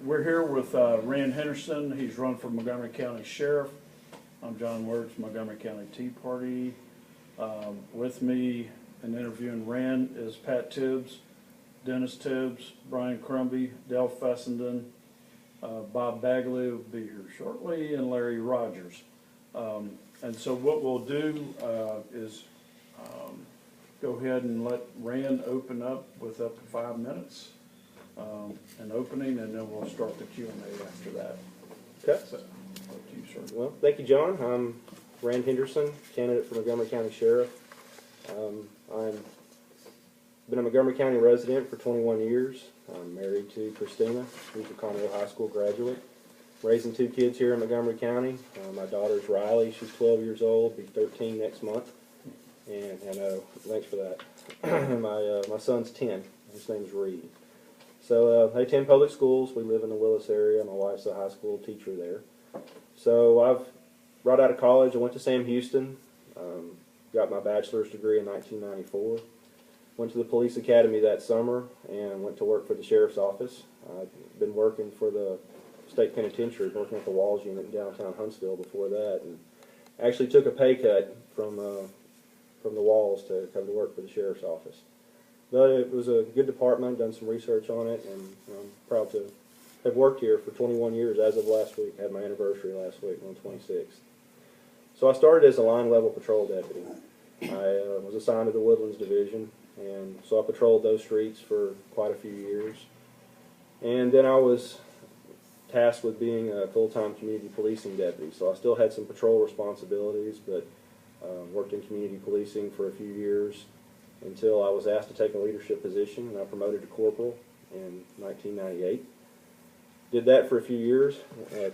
We're here with Rand Henderson. He's run for Montgomery County Sheriff. I'm John Wertz, Montgomery County Tea Party. With me in interviewing Rand is Pat Tibbs, Dennis Tibbs, Brian Crumby, Dale Fessenden, Bob Bagley will be here shortly, and Larry Rogers. And so what we'll do is go ahead and let Rand open up with up to 5 minutes. An opening, and then we'll start the Q&A after that. Okay. So, up to you, sir. Well, thank you, John. I'm Rand Henderson, candidate for Montgomery County Sheriff. I've been a Montgomery County resident for 21 years. I'm married to Christina, who's a Conroe High School graduate. Raising 2 kids here in Montgomery County. My daughter's Riley. She's 12 years old, be 13 next month. And thanks for that. My son's 10. His name's Reed. So I attend public schools. We live in the Willis area. My wife's a high school teacher there. So right out of college, I went to Sam Houston, got my bachelor's degree in 1994. Went to the police academy that summer and went to work for the sheriff's office. I've been working for the state penitentiary, working at the Walls unit in downtown Huntsville before that, and actually took a pay cut from the Walls to come to work for the sheriff's office. But it was a good department, done some research on it, and I'm proud to have worked here for 21 years as of last week. I had my anniversary last week on the 26th. So I started as a line level patrol deputy. I was assigned to the Woodlands Division, and so I patrolled those streets for quite a few years. And then I was tasked with being a full-time community policing deputy. So I still had some patrol responsibilities, but worked in community policing for a few years, until I was asked to take a leadership position, and I promoted to corporal in 1998. Did that for a few years,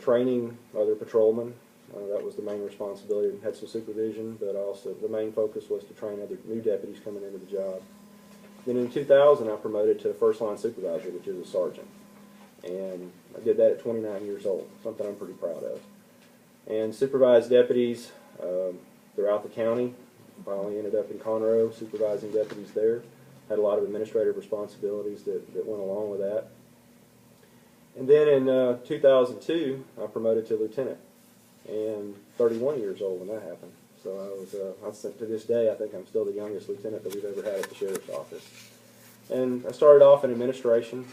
training other patrolmen. That was the main responsibility. Had some supervision, but also the main focus was to train other new deputies coming into the job. Then in 2000, I promoted to first line supervisor, which is a sergeant. And I did that at 29 years old, something I'm pretty proud of. And supervised deputies throughout the county. Finally ended up in Conroe, supervising deputies there. Had a lot of administrative responsibilities that went along with that. And then in 2002, I promoted to lieutenant, and 31 years old when that happened. So to this day, I think I'm still the youngest lieutenant that we've ever had at the sheriff's office. And I started off in administration,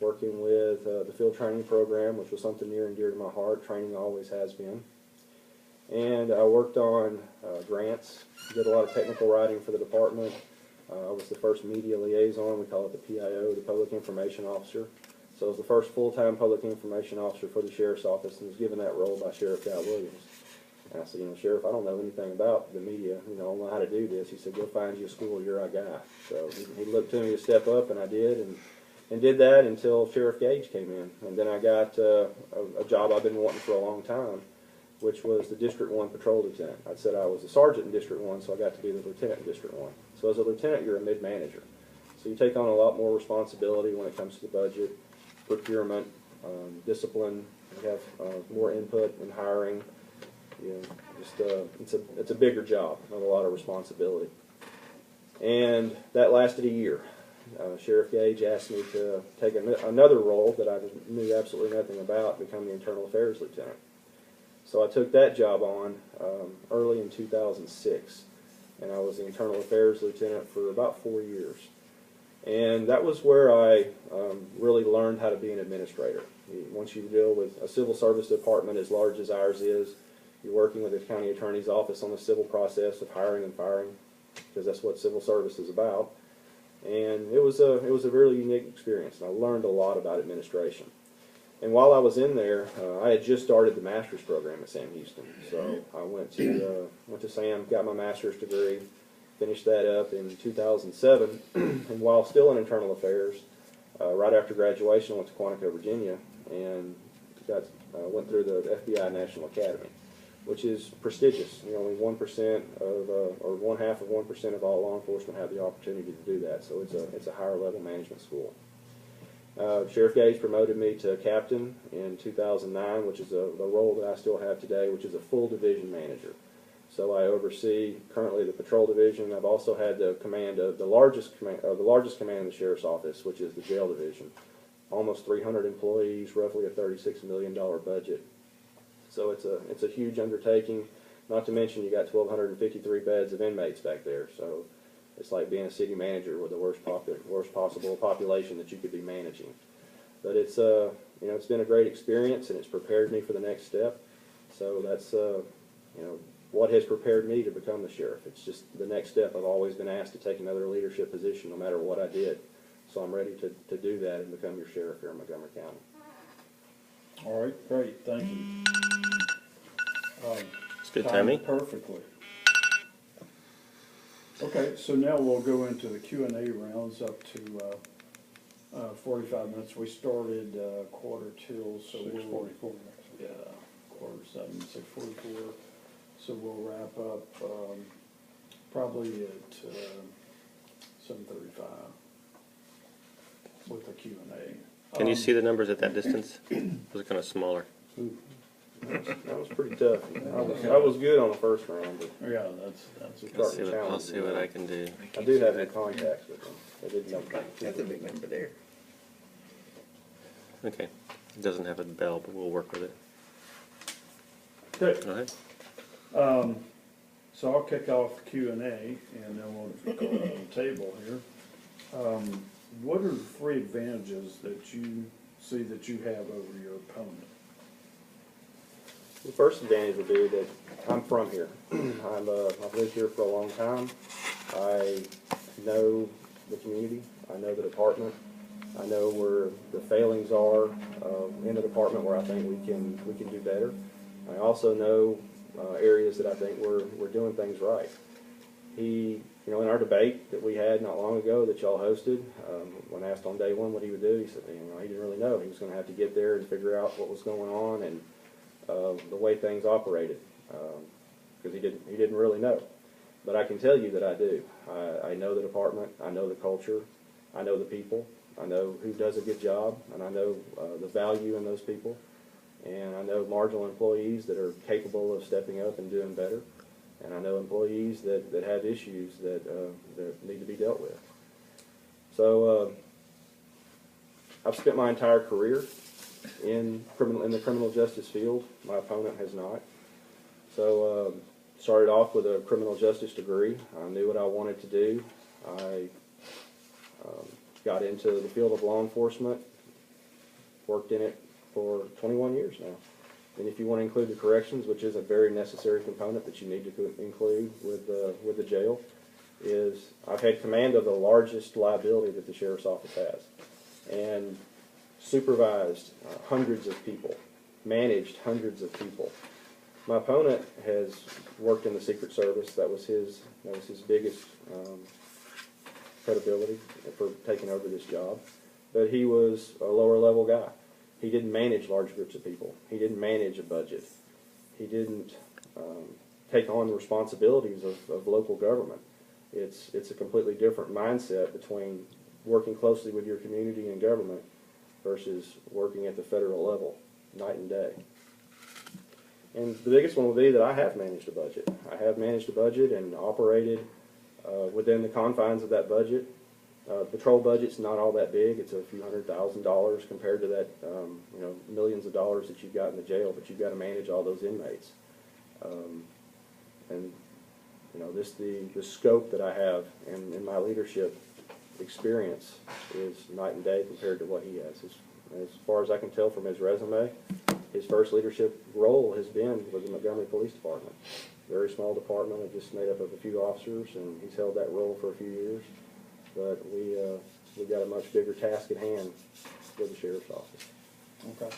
working with the field training program, which was something near and dear to my heart. Training always has been. And I worked on grants, did a lot of technical writing for the department. I was the first media liaison, we call it the PIO, the Public Information Officer. So I was the first full-time Public Information Officer for the Sheriff's Office, and was given that role by Sheriff Guy Williams. And I said, Sheriff, I don't know anything about the media, I don't know how to do this. He said, go find you a school, you're our guy. So he looked to me to step up, and I did, and did that until Sheriff Gage came in. And then I got a job I've been wanting for a long time, which was the District 1 Patrol Lieutenant. I said I was a sergeant in District 1, so I got to be the lieutenant in District 1. So as a lieutenant, you're a mid-manager. So you take on a lot more responsibility when it comes to the budget, procurement, discipline. You have more input in hiring. It's a bigger job, not a lot of responsibility. And that lasted a year. Sheriff Gage asked me to take another role that I knew absolutely nothing about, become the Internal Affairs Lieutenant. So I took that job on early in 2006, and I was the Internal Affairs Lieutenant for about 4 years. And that was where I really learned how to be an administrator. Once you deal with a civil service department as large as ours is, you're working with the county attorney's office on the civil process of hiring and firing, because that's what civil service is about. And it was a really unique experience, and I learned a lot about administration. And while I was in there, I had just started the master's program at Sam Houston. So I went to Sam, got my master's degree, finished that up in 2007. And while still in internal affairs, right after graduation, I went to Quantico, Virginia, and went through the FBI National Academy, which is prestigious. Only 1% or 1/2 of all law enforcement have the opportunity to do that. So it's a higher level management school. Sheriff Gage promoted me to captain in 2009, which is the role that I still have today, which is a full division manager. So I oversee currently the patrol division. I've also had the command of the largest command in the sheriff's office, which is the jail division. almost 300 employees, roughly a $36 million budget. So it's a huge undertaking. Not to mention you got 1,253 beds of inmates back there. So it's like being a city manager with the worst possible population that you could be managing. But it's it's been a great experience, and it's prepared me for the next step. So that's what has prepared me to become the sheriff. It's just the next step. I've always been asked to take another leadership position no matter what I did. So I'm ready to do that and become your sheriff here in Montgomery County. All right, great, thank you. It's good Timed timing. perfectly. Okay, so now we'll go into the Q&A rounds up to 45 minutes. We started quarter till, so 6:44. yeah, quarter 7, 6:44. So we'll wrap up probably at 7:35 with the Q&A. Can you see the numbers at that distance? Those are kind of smaller. That was pretty tough. I was good on the first round, but Yeah, that's I'll see what I can do. I do have no contacts with them. I didn't know. That's a big number there. Okay. It doesn't have a bell, but we'll work with it. okay. Go ahead. So I'll kick off Q&A, and then we'll go around the table here. What are the 3 advantages that you see that you have over your opponent? The first advantage would be that I'm from here. I've lived here for a long time. I know the community. I know the department. I know where the failings are in the department where I think we can do better. I also know areas that I think we're doing things right. In our debate that we had not long ago that y'all hosted, when asked on day one what he would do, he said, he didn't really know. He was going to have to get there and figure out what was going on and the way things operated, because he didn't really know. But I can tell you that I do. I know the department. I know the culture. I know the people. I know who does a good job, and I know the value in those people. And I know marginal employees that are capable of stepping up and doing better. And I know employees that have issues that need to be dealt with. So I've spent my entire career in the criminal justice field. My opponent has not. So started off with a criminal justice degree. I knew what I wanted to do. I got into the field of law enforcement, worked in it for 21 years now. And if you want to include the corrections, which is a very necessary component that you need to include with the jail, is I've had command of the largest liability that the sheriff's office has, and supervised hundreds of people, managed hundreds of people. My opponent has worked in the Secret Service. That was his biggest credibility for taking over this job. But he was a lower level guy. He didn't manage large groups of people. He didn't manage a budget. He didn't take on the responsibilities of local government. It's a completely different mindset between working closely with your community and government versus working at the federal level, night and day. And the biggest one will be that I have managed a budget. I have managed a budget and operated within the confines of that budget. Patrol budget's not all that big. It's a few $100,000 compared to that, millions of dollars that you've got in the jail, but you've got to manage all those inmates. The scope that I have in my leadership experience is night and day compared to what he has. As far as I can tell from his resume, his first leadership role has been with the Montgomery Police Department. Very small department, just made up of a few officers, and he's held that role for a few years. But we've got a much bigger task at hand with the sheriff's office. Okay.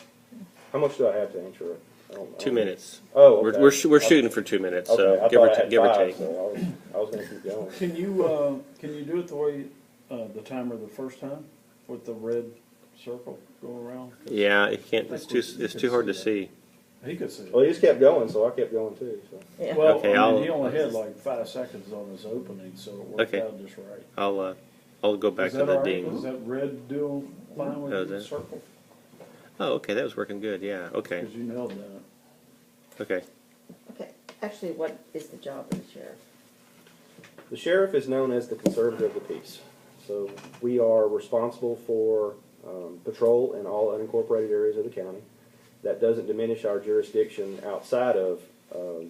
How much do I have to answer it? 2 minutes. Oh, okay. We're shooting for 2 minutes, Okay, so I give or thought I had give or 5, take. So I was going to keep going. Can you do it the way the timer the first time with the red circle going around? Yeah, it can't. It's too hard to see. He could see it. Well, he just kept going, so I kept going too. So. Yeah. Well, Okay, he only had like 5 seconds on his opening, so it worked Okay. out just right. I'll go back Is to that the all right? ding. Is that red doing fine with Oh, the that- circle? Oh, okay, that was working good. Yeah. Okay. Because you nailed that. Okay. Okay, actually, what is the job of the sheriff? The sheriff is known as the conservator of the peace. So we are responsible for patrol in all unincorporated areas of the county. That doesn't diminish our jurisdiction outside of the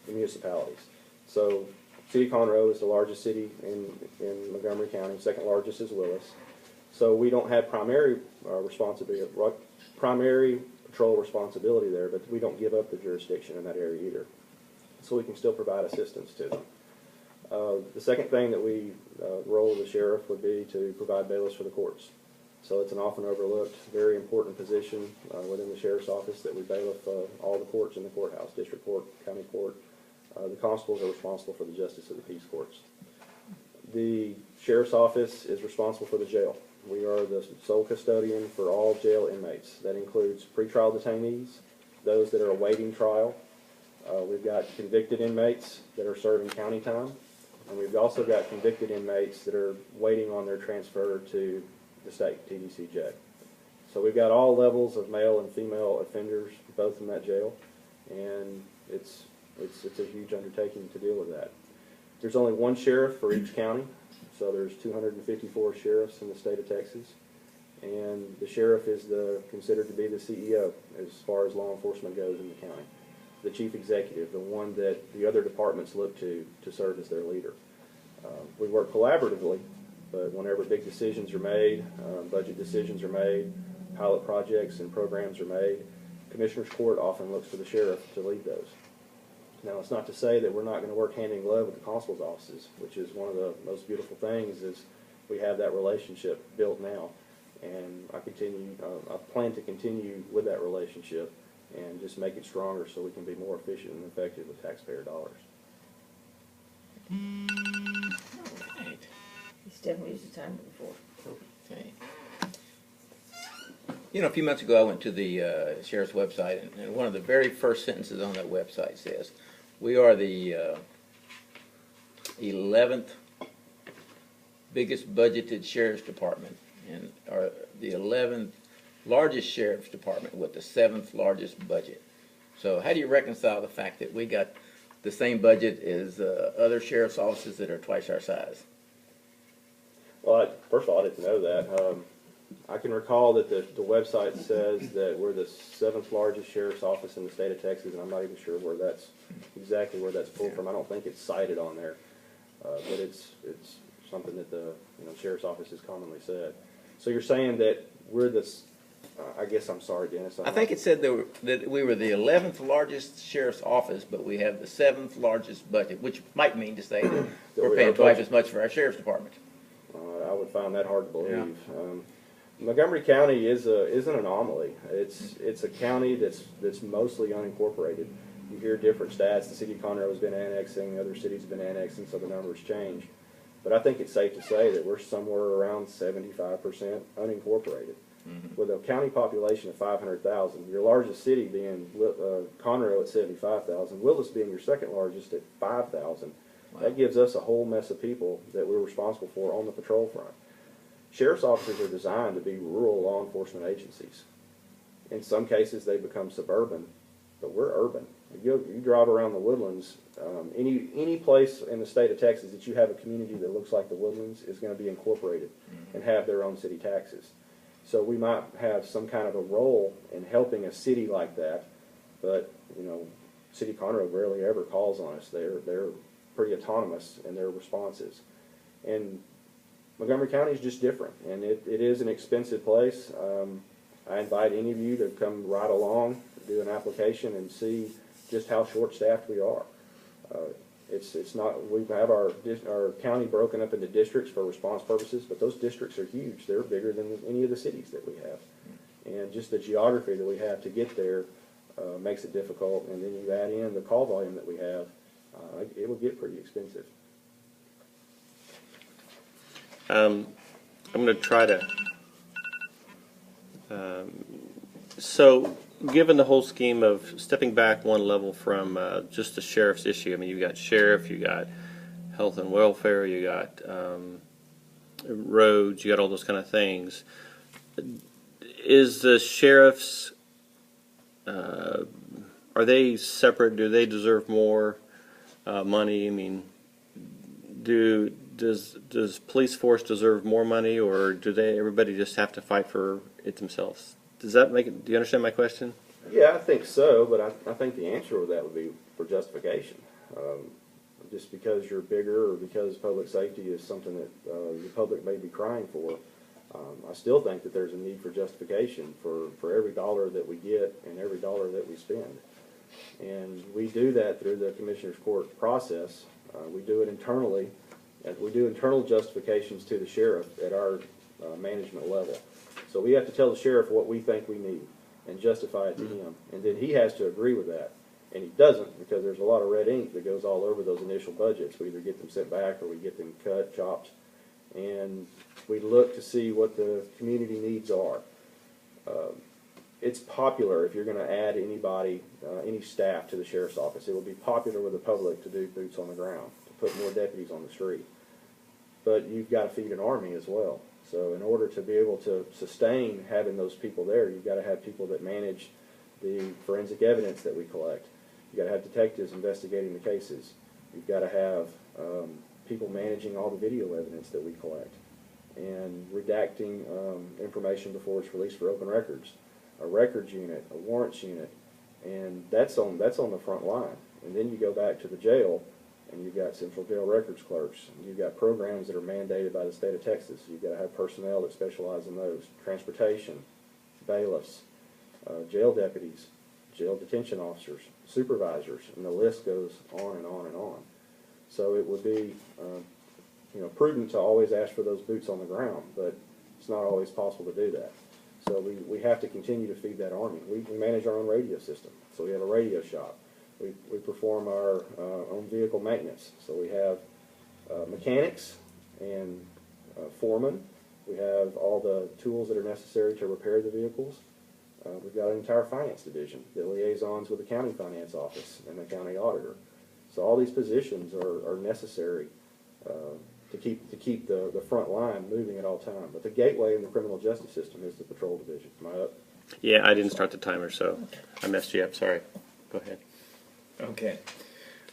municipalities. So City of Conroe is the largest city in Montgomery County, second largest is Willis. So we don't have primary patrol responsibility there, but we don't give up the jurisdiction in that area either. So we can still provide assistance to them. The second thing that we role of the sheriff would be to provide bailiffs for the courts. So it's an often overlooked, very important position within the sheriff's office that we bailiff all the courts in the courthouse, district court, county court. The constables are responsible for the justice of the peace courts. The sheriff's office is responsible for the jail. We are the sole custodian for all jail inmates. That includes pretrial detainees, those that are awaiting trial. We've got convicted inmates that are serving county time, and we've also got convicted inmates that are waiting on their transfer to the state, TDCJ. So we've got all levels of male and female offenders, both in that jail, and it's a huge undertaking to deal with that. There's only one sheriff for each county, so there's 254 sheriffs in the state of Texas, and the sheriff is considered to be the CEO as far as law enforcement goes in the county. The chief executive, the one that the other departments look to serve as their leader. We work collaboratively, but whenever big decisions are made, budget decisions are made, pilot projects and programs are made, Commissioner's Court often looks to the sheriff to lead those. Now, it's not to say that we're not going to work hand in glove with the constable's offices, which is one of the most beautiful things is we have that relationship built now. And I plan to continue with that relationship and just make it stronger so we can be more efficient and effective with taxpayer dollars. Right. He's definitely used the time before. Okay. You know, a few months ago I went to the sheriff's website, and one of the very first sentences on that website says, "We are the 11th biggest budgeted sheriff's department, and are the 11th largest sheriff's department with the 7th largest budget." So how do you reconcile the fact that we got the same budget as other sheriff's offices that are twice our size? Well, first of all, I didn't know that. I can recall that the website says that we're the 7th largest sheriff's office in the state of Texas, and I'm not even sure where that's pulled from. I don't think it's cited on there, but it's something that the sheriff's office has commonly said. So you're saying that we're this? I guess I'm sorry, Dennis. I think it said that we were the 11th largest sheriff's office, but we have the 7th largest budget, which might mean to say that we're paying twice as much for our sheriff's department. I would find that hard to believe. Yeah. Montgomery County is an anomaly. It's a county that's mostly unincorporated. You hear different stats. The city of Conroe has been annexing, other cities have been annexing, so the numbers change. But I think it's safe to say that we're somewhere around 75% unincorporated. Mm-hmm. With a county population of 500,000, your largest city being Conroe at 75,000, Willis being your second largest at 5,000. Wow. That gives us a whole mess of people that we're responsible for on the patrol front. Sheriff's officers are designed to be rural law enforcement agencies. In some cases, they become suburban, but we're urban. You drive around the Woodlands, any place in the state of Texas that you have a community that looks like the Woodlands is going to be incorporated and have their own city taxes. So we might have some kind of a role in helping a city like that, but City of Conroe rarely ever calls on us. They're pretty autonomous in their responses, and Montgomery County is just different, and it is an expensive place. I invite any of you to come ride along, do an application, and see just how short-staffed we are. It's not. We have our county broken up into districts for response purposes, but those districts are huge. They're bigger than any of the cities that we have, and just the geography that we have to get there makes it difficult. And then you add in the call volume that we have, it will get pretty expensive. I'm going to try to. So, given the whole scheme of stepping back one level from just the sheriff's issue, I mean, you got sheriff, you got health and welfare, you got roads, you got all those kind of things. Is the sheriff's are they separate? Do they deserve more money? I mean, does does police force deserve more money, or do everybody just have to fight for it themselves? Does that make it? Do you understand my question? Yeah, I think so, but I think the answer to that would be for justification. Just because you're bigger or because public safety is something that the public may be crying for, I still think that there's a need for justification for every dollar that we get and every dollar that we spend. And we do that through the Commissioner's Court process. We do it internally. And we do internal justifications to the sheriff at our management level. So we have to tell the sheriff what we think we need and justify it to him. And then he has to agree with that. And he doesn't, because there's a lot of red ink that goes all over those initial budgets. We either get them sent back or we get them cut, chopped. And we look to see what the community needs are. It's popular if you're going to add anybody, any staff to the sheriff's office. It will be popular with the public to do boots on the ground, to put more deputies on the street. But you've got to feed an army as well. So in order to be able to sustain having those people there, you've got to have people that manage the forensic evidence that we collect. You've got to have detectives investigating the cases. You've got to have people managing all the video evidence that we collect and redacting information before it's released for open records. A records unit, a warrants unit, and that's on the front line. And then you go back to the jail, and you've got central jail records clerks, and you've got programs that are mandated by the state of Texas. You've got to have personnel that specialize in those. Transportation, bailiffs, jail deputies, jail detention officers, supervisors, and the list goes on and on and on. So it would be prudent to always ask for those boots on the ground, but it's not always possible to do that. So we have to continue to feed that army. We manage our own radio system, so we have a radio shop. We perform our own vehicle maintenance. So we have mechanics and foremen. We have all the tools that are necessary to repair the vehicles. We've got an entire finance division that liaisons with the county finance office and the county auditor. So all these positions are necessary to keep the front line moving at all times. But the gateway in the criminal justice system is the patrol division. Am I up? Yeah, I didn't start the timer, so I messed you up. Sorry. Go ahead. Okay.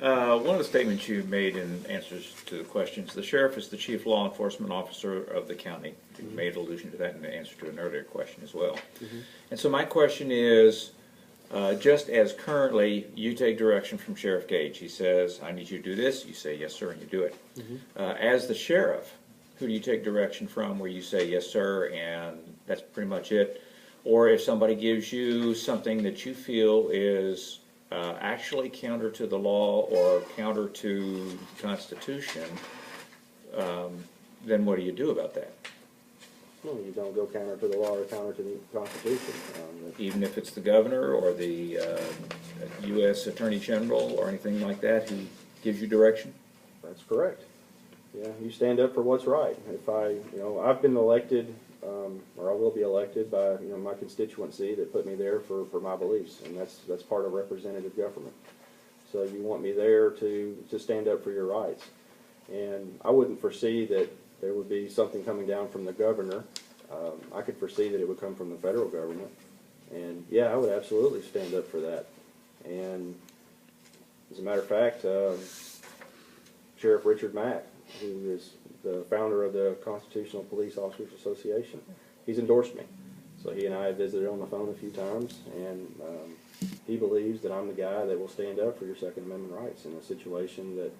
One of the statements you made in answers to the questions, the sheriff is the chief law enforcement officer of the county. You made allusion to that in the answer to an earlier question as well. And so my question is, just as currently you take direction from Sheriff Gage, he says, I need you to do this, you say yes sir, and you do it. As the sheriff, who do you take direction from where you say yes sir, and that's pretty much it? Or if somebody gives you something that you feel is actually counter to the law or counter to the Constitution, then what do you do about that? No, you don't go counter to the law or counter to the Constitution. Even if it's the governor or the U.S. Attorney General or anything like that who gives you direction? That's correct. Yeah, you stand up for what's right. If I've been elected, or I will be elected by my constituency that put me there for my beliefs, and that's part of representative government. So you want me there to stand up for your rights, and I wouldn't foresee that there would be something coming down from the governor. I could foresee that it would come from the federal government, and yeah, I would absolutely stand up for that. And as a matter of fact, Sheriff Richard Mack, who is the founder of the Constitutional Police Officers Association, he's endorsed me. So he and I have visited on the phone a few times, and he believes that I'm the guy that will stand up for your Second Amendment rights in a situation that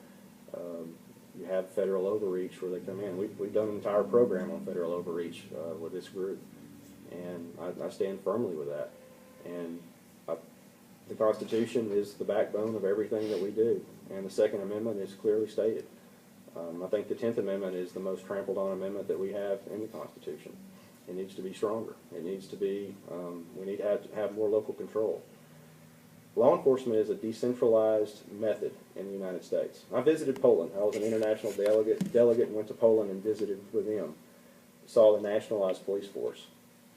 you have federal overreach where they come in. We've done an entire program on federal overreach with this group, and I stand firmly with that. And the Constitution is the backbone of everything that we do, and the Second Amendment is clearly stated. I think the 10th Amendment is the most trampled on amendment that we have in the Constitution. It needs to be stronger. It needs to be, we need to have more local control. Law enforcement is a decentralized method in the United States. I visited Poland. I was an international delegate and went to Poland and visited with them. Saw the nationalized police force.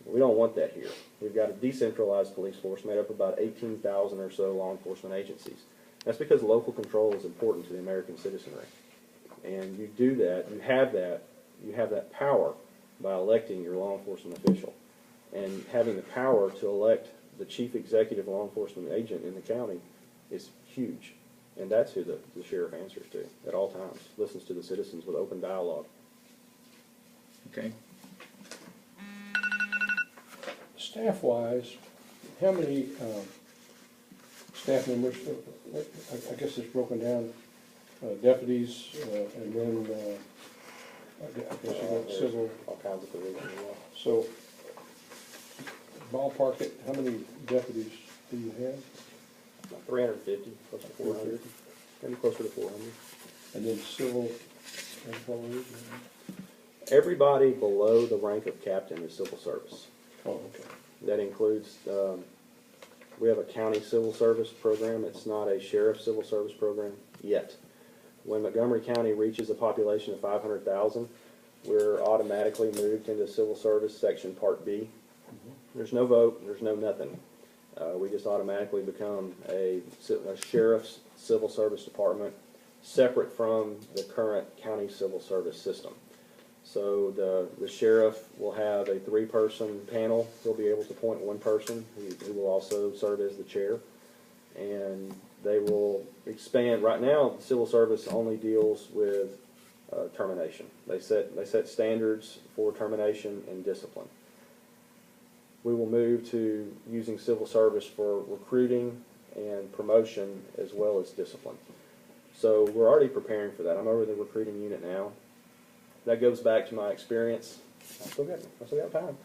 We don't want that here. We've got a decentralized police force made up of about 18,000 or so law enforcement agencies. That's because local control is important to the American citizenry. And you do that, you have that power by electing your law enforcement official. And having the power to elect the chief executive law enforcement agent in the county is huge. And that's who the sheriff answers to at all times, listens to the citizens with open dialogue. Okay. Staff-wise, how many staff members, I guess it's broken down, deputies, and then, I guess you got There's civil, all kinds of positions. Yeah. so ballpark it, how many deputies do you have? About 350, close to 400, maybe closer to 400. And then civil employees? Everybody below the rank of captain is civil service. Oh, okay. That includes, we have a county civil service program. It's not a sheriff civil service program yet. When Montgomery County reaches a population of 500,000, we're automatically moved into civil service section Part B. There's no vote, there's no nothing. We just automatically become a sheriff's civil service department, separate from the current county civil service system. So the sheriff will have a 3-person panel. He'll be able to appoint 1 person who will also serve as the chair. And they will expand. Right now, the civil service only deals with termination. They set standards for termination and discipline. We will move to using civil service for recruiting and promotion as well as discipline. So we're already preparing for that. I'm over the recruiting unit now. That goes back to my experience. I still got time.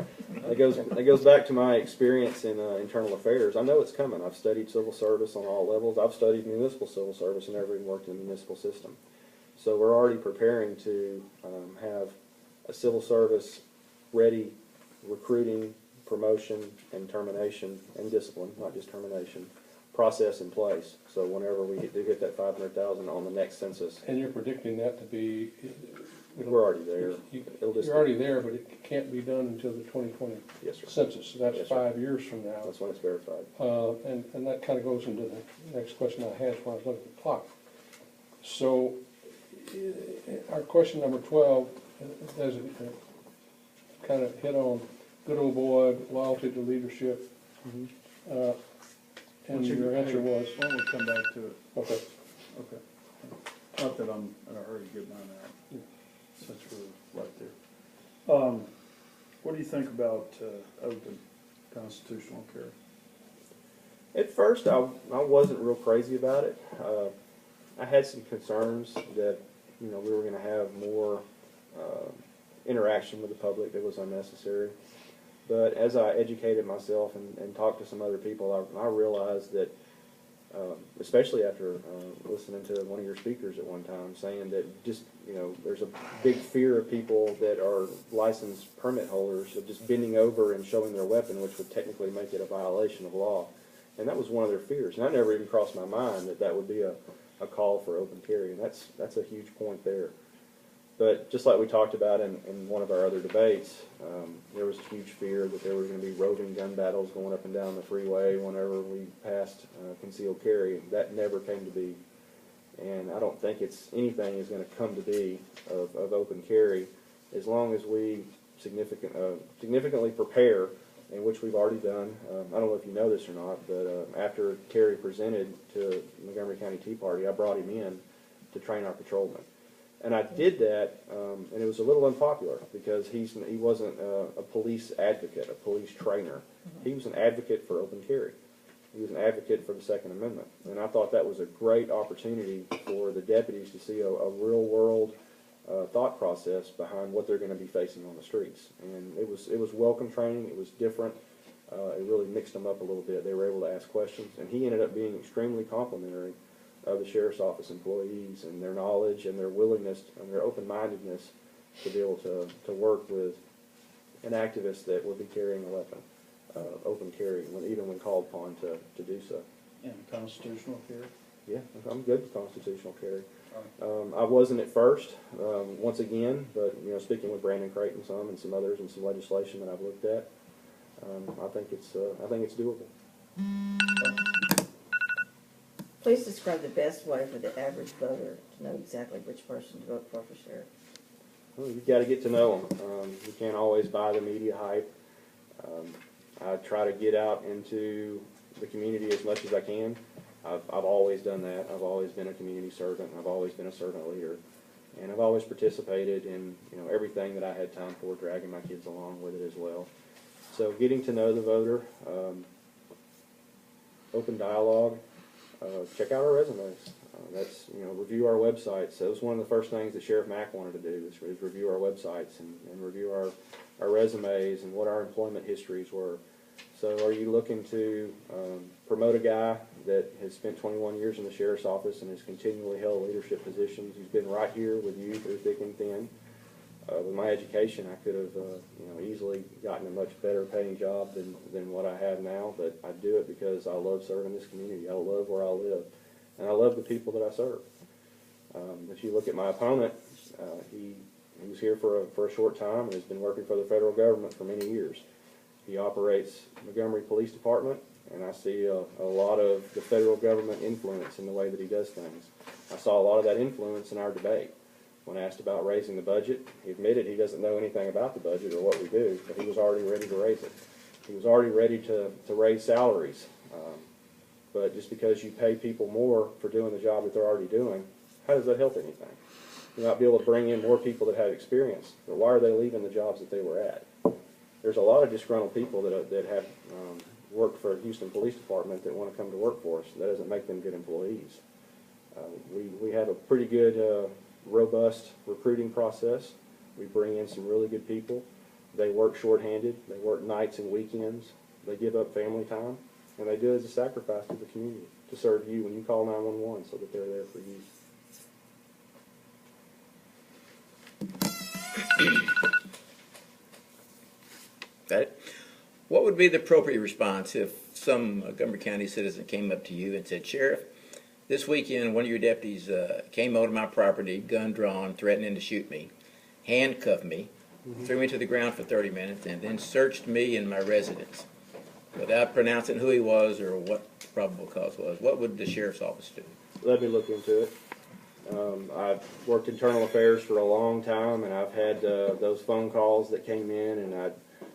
That goes back to my experience in internal affairs. I know it's coming. I've studied civil service on all levels. I've studied municipal civil service and never even worked in the municipal system. So we're already preparing to have a civil service ready recruiting, promotion, and termination, and discipline, not just termination, process in place. So whenever we do hit that 500,000 on the next census, And you're predicting that to be? we're already there. You're already there, but it can't be done until the 2020 Yes, sir. census, so that's Yes, sir. 5 years from now. That's when it's verified. And that kind of goes into the next question I had when I was looking at the clock. So, our question number 12 does kind of hit on good old boy, loyalty to leadership. And your answer was? Why don't we come back to it? Okay. Okay. Not that I'm in a hurry to get mine out, since we're right there. What do you think about open constitutional carry? At first, I wasn't real crazy about it. I had some concerns that we were going to have more interaction with the public that was unnecessary. But as I educated myself and talked to some other people, I realized that, especially after listening to one of your speakers at one time saying that just, there's a big fear of people that are licensed permit holders of just bending over and showing their weapon, which would technically make it a violation of law. And that was one of their fears. And that never even crossed my mind that would be a call for open carry. And that's a huge point there. But just like we talked about in one of our other debates, there was a huge fear that there were going to be roving gun battles going up and down the freeway whenever we passed concealed carry. That never came to be. And I don't think anything is going to come to be of open carry as long as we significantly prepare, in which we've already done. I don't know if you know this or not, but after Terry presented to Montgomery County Tea Party, I brought him in to train our patrolmen. And I did that, and it was a little unpopular because he wasn't a police advocate, a police trainer. He was an advocate for open carry. He was an advocate for the Second Amendment. And I thought that was a great opportunity for the deputies to see a real-world thought process behind what they're going to be facing on the streets. And it was welcome training. It was different. It really mixed them up a little bit. They were able to ask questions. And he ended up being extremely complimentary of the Sheriff's Office employees and their knowledge and their willingness and their open-mindedness to be able to work with an activist that would be carrying a weapon, open carry, even when called upon to do so. And constitutional carry? Yeah, I'm good with constitutional carry. I wasn't at first, once again, but speaking with Brandon Creighton and some others and some legislation that I've looked at, I think it's doable. Please describe the best way for the average voter to know exactly which person to vote for sheriff. Well, you've got to get to know them. You can't always buy the media hype. I try to get out into the community as much as I can. I've always done that. I've always been a community servant. I've always been a servant leader. And I've always participated in, everything that I had time for, dragging my kids along with it as well. So getting to know the voter, open dialogue, check out our resumes. That's, review our websites. So it was one of the first things that Sheriff Mack wanted to do is review our websites and review our resumes and what our employment histories were. So are you looking to promote a guy that has spent 21 years in the sheriff's office and has continually held leadership positions? He's been right here with you through thick and thin. With my education, I could have easily gotten a much better paying job than what I have now, but I do it because I love serving this community. I love where I live, and I love the people that I serve. If you look at my opponent, he was here for a short time and has been working for the federal government for many years. He operates Montgomery Police Department, and I see a lot of the federal government influence in the way that he does things. I saw a lot of that influence in our debate. When asked about raising the budget, he admitted he doesn't know anything about the budget or what we do, but he was already ready to raise it. He was already ready to raise salaries. But just because you pay people more for doing the job that they're already doing, how does that help anything? You might be able to bring in more people that have experience, but why are they leaving the jobs that they were at? There's a lot of disgruntled people that have worked for Houston Police Department that want to come to work for us. That doesn't make them good employees. We have a pretty good, robust recruiting process. We bring in some really good people. They work shorthanded. They work nights and weekends. They give up family time, and they do it as a sacrifice to the community to serve you when you call 911 so that they're there for you. Got it. What would be the appropriate response if some Montgomery County citizen came up to you and said, Sheriff, this weekend one of your deputies came onto my property, gun drawn, threatening to shoot me, handcuffed me, threw me to the ground for 30 minutes, and then searched me and my residence without pronouncing who he was or what the probable cause was? What would the sheriff's office do? Let me look into it. I've worked internal affairs for a long time, and I've had those phone calls that came in, and I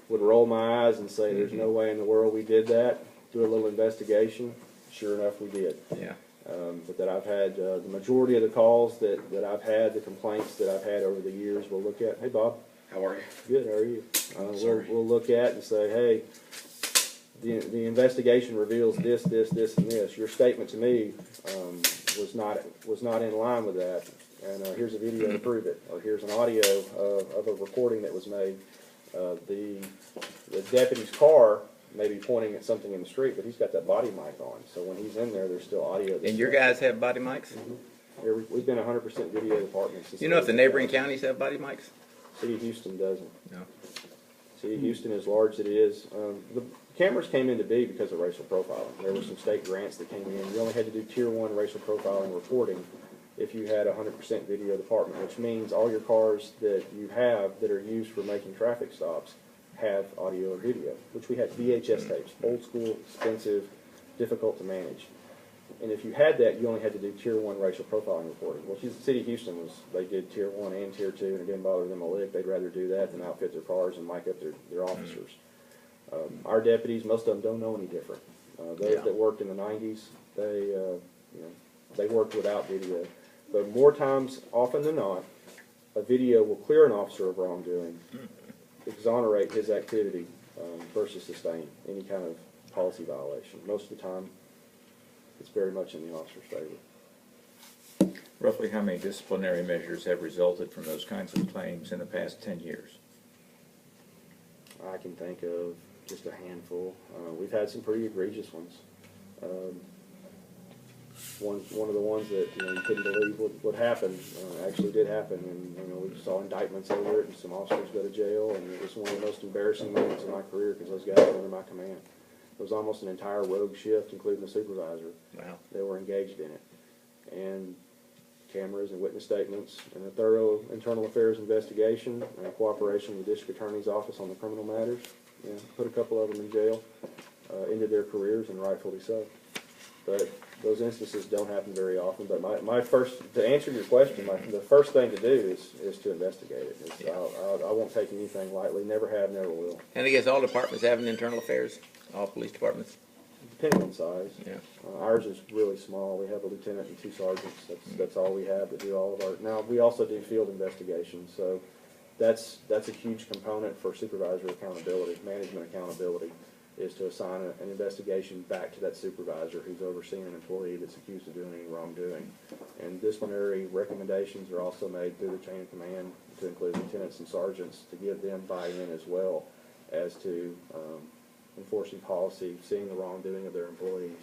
would roll my eyes and say, there's no way in the world we did that. Do a little investigation. Sure enough, we did. Yeah. But that I've had the majority of the calls that I've had, the complaints that I've had over the years, we'll look at. Hey, Bob. How are you? Good. How are you? We'll look at and say, hey, the investigation reveals this, this, this, and this. Your statement to me was not in line with that, and here's a video to prove it, or here's an audio of a recording that was made. The deputy's car may be pointing at something in the street, but he's got that body mic on, so when he's in there, there's still audio. And your guys have body mics? We've been 100% video department. You know if the neighboring counties have body mics? City of Houston doesn't. No. City of Houston, as large as it is, the cameras came into being because of racial profiling. There were some state grants that came in. You only had to do Tier 1 racial profiling reporting if you had a 100% video department, which means all your cars that you have that are used for making traffic stops have audio and video, which we had VHS tapes, old school, expensive, difficult to manage. And if you had that, you only had to do Tier 1 racial profiling reporting. Well, the City of Houston they did Tier 1 and Tier 2, and it didn't bother them a lick. They'd rather do that than outfit their cars and mic up their officers. Our deputies, most of them don't know any different. Those that worked in the 90s, they worked without video. But more times, often than not, a video will clear an officer of wrongdoing, exonerate his activity versus sustain any kind of policy violation. Most of the time, it's very much in the officer's favor. Roughly how many disciplinary measures have resulted from those kinds of claims in the past 10 years? I can think of just a handful. We've had some pretty egregious ones. One of the ones that you couldn't believe would happen actually did happen, and we saw indictments over it, and some officers go to jail, and it was one of the most embarrassing moments of my career because those guys were under my command. It was almost an entire rogue shift, including the supervisor. Wow. They were engaged in it, and cameras and witness statements and a thorough internal affairs investigation and cooperation with the district attorney's office on the criminal matters. Put a couple of them in jail, ended their careers, and rightfully so. But those instances don't happen very often. But to answer your question, the first thing to do is to investigate it. I won't take anything lightly. Never have, never will. And I guess all departments have an internal affairs, all police departments. depending on size. Yeah. Ours is really small. We have a lieutenant and 2 sergeants. That's all we have to do all of our. Now we also do field investigations, so that's a huge component for supervisor accountability, management accountability, is to assign an investigation back to that supervisor who's overseeing an employee that's accused of doing any wrongdoing. And disciplinary recommendations are also made through the chain of command to include lieutenants and sergeants to give them buy-in as well as to enforcing policy, seeing the wrongdoing of their employees,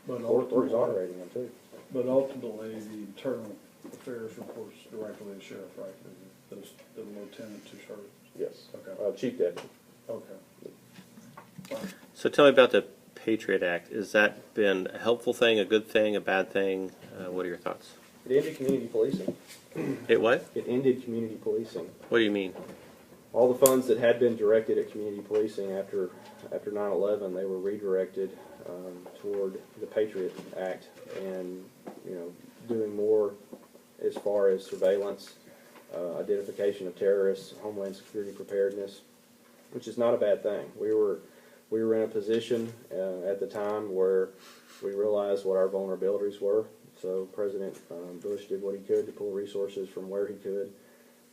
But or ultimately, exonerating them too. but ultimately, the internal affairs reports directly to the sheriff, right? The lieutenant to sergeant. Yes. Okay. Chief deputy. Okay. So tell me about the Patriot Act. Has that been a helpful thing, a good thing, a bad thing? What are your thoughts? It ended community policing. It what? It ended community policing. What do you mean? All the funds that had been directed at community policing after 9/11, they were redirected toward the Patriot Act and, doing more as far as surveillance, identification of terrorists, homeland security preparedness, which is not a bad thing. We were in a position at the time where we realized what our vulnerabilities were. So President Bush did what he could to pull resources from where he could.